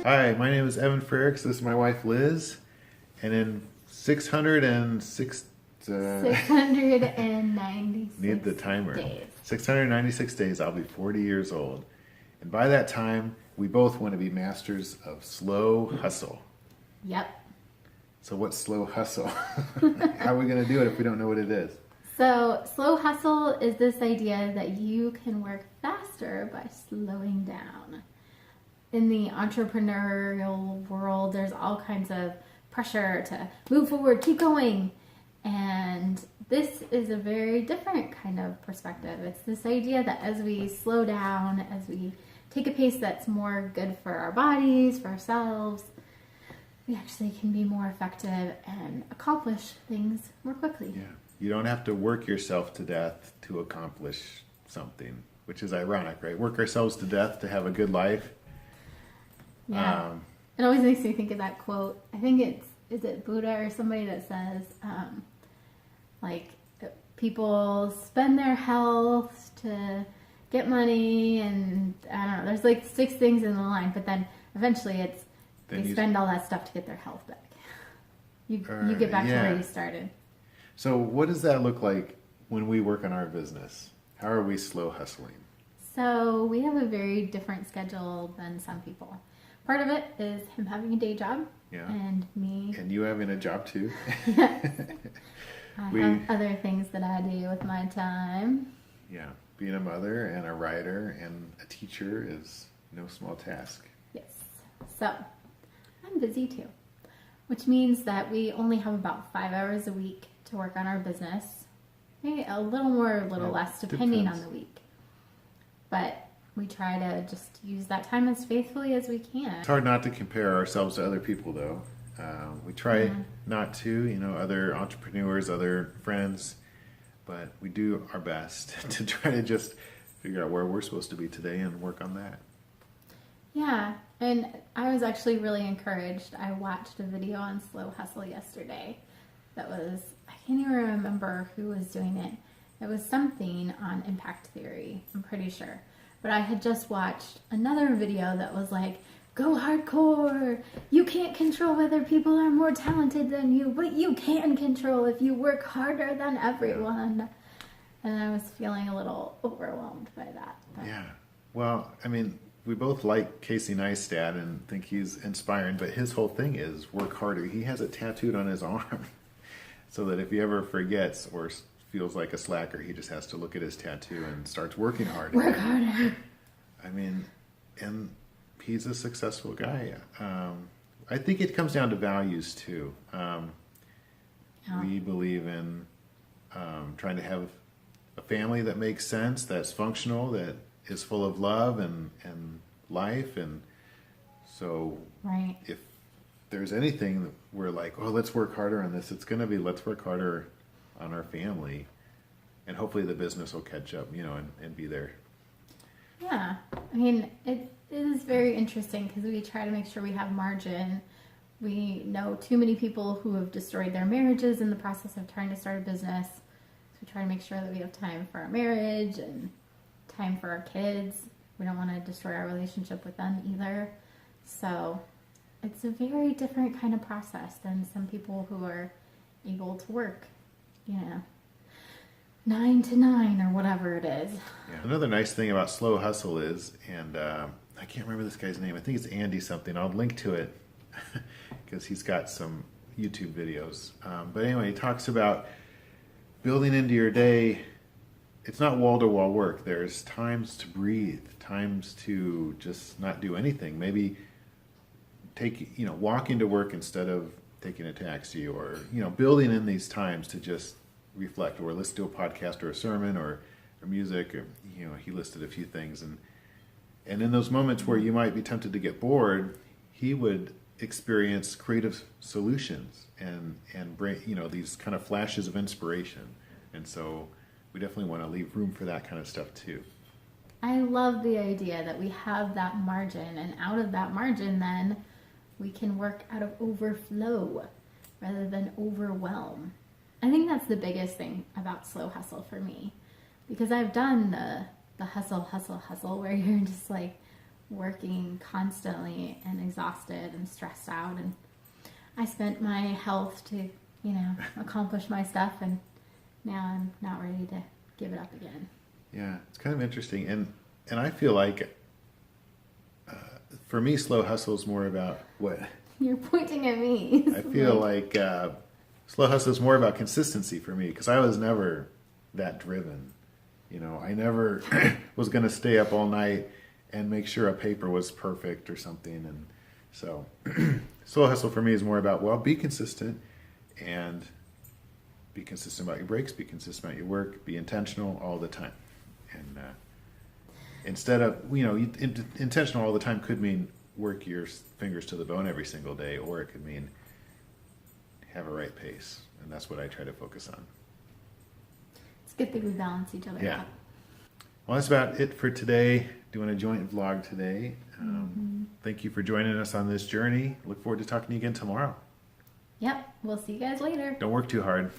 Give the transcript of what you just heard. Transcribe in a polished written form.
Hi, my name is Evan Frerichs. This is my wife Liz. And in 606 696 need the timer. days. 696 days, I'll be 40 years old. And by that time, we both want to be masters of slow hustle. Yep. So what's slow hustle? How are we going to do it if we don't know what it is? So slow hustle is this idea that you can work faster by slowing down. In the entrepreneurial world, there's all kinds of pressure to move forward, keep going. And this is a very different kind of perspective. It's this idea that as we slow down, as we take a pace that's more good for our bodies, for ourselves, we actually can be more effective and accomplish things more quickly. Yeah. You don't have to work yourself to death to accomplish something, which is ironic, right? Work ourselves to death to have a good life. Yeah. It always makes me think of that quote. I think is it Buddha or somebody that says, like, people spend their health to get money, and I don't know, there's like 6 things in the line, but then eventually they spend all that stuff to get their health back. You get back to where you started. So what does that look like when we work on our business? How are we slow hustling? So we have a very different schedule than some people. Part of it is him having a day job, and me. And you having a job too. Yes. I have other things that I do with my time. Yeah, being a mother and a writer and a teacher is no small task. Yes. So I'm busy too, which means that we only have about 5 hours a week to work on our business. Maybe a little more, a little less, depending on the week. But we try to just use that time as faithfully as we can. It's hard not to compare ourselves to other people, though. We try not to, other entrepreneurs, other friends, but we do our best to try to just figure out where we're supposed to be today and work on that. Yeah, and I was actually really encouraged. I watched a video on slow hustle yesterday that was, I can't even remember who was doing it. It was something on impact theory, I'm pretty sure. But I had just watched another video that was like, go hardcore. You can't control whether people are more talented than you, but you can control if you work harder than everyone. And I was feeling a little overwhelmed by that. But. Yeah. Well, I mean, we both like Casey Neistat and think he's inspiring, but his whole thing is work harder. He has it tattooed on his arm so that if he ever forgets or feels like a slacker, he just has to look at his tattoo and starts working hard. Work harder. I mean, and he's a successful guy. I think it comes down to values too. We believe in trying to have a family that makes sense, that's functional, that is full of love and life. And so if there's anything that we're like, oh, let's work harder on this, it's going to be let's work harder on our family, and hopefully the business will catch up, and be there. Yeah, I mean, it is very interesting because we try to make sure we have margin. We know too many people who have destroyed their marriages in the process of trying to start a business. So we try to make sure that we have time for our marriage and time for our kids. We don't want to destroy our relationship with them either. So it's a very different kind of process than some people who are able to work, 9 to 9 or whatever it is. Yeah. Another nice thing about slow hustle is, and I can't remember this guy's name. I think it's Andy something. I'll link to it because he's got some YouTube videos. But anyway, he talks about building into your day. It's not wall-to-wall work. There's times to breathe, times to just not do anything. Maybe walk into work instead of taking a taxi, or building in these times to just reflect, or listen to a podcast or a sermon or music, or he listed a few things, and in those moments where you might be tempted to get bored, he would experience creative solutions and bring these kind of flashes of inspiration. And so we definitely want to leave room for that kind of stuff too. I love the idea that we have that margin, and out of that margin then we can work out of overflow rather than overwhelm. I think that's the biggest thing about slow hustle for me, because I've done the hustle where you're just like working constantly and exhausted and stressed out. And I spent my health to, accomplish my stuff, and now I'm not ready to give it up again. Yeah, it's kind of interesting. And I feel like, for me, slow hustle is more about what... You're pointing at me. I feel like slow hustle is more about consistency for me, because I was never that driven. I never was going to stay up all night and make sure a paper was perfect or something. And so slow hustle for me is more about, well, be consistent, and be consistent about your breaks, be consistent about your work, be intentional all the time. And instead of, intentional all the time could mean work your fingers to the bone every single day, or it could mean have a right pace. And that's what I try to focus on. It's a good thing we balance each other out. Well, that's about it for today. Doing a joint vlog today. Thank you for joining us on this journey. Look forward to talking to you again tomorrow. Yep. We'll see you guys later. Don't work too hard.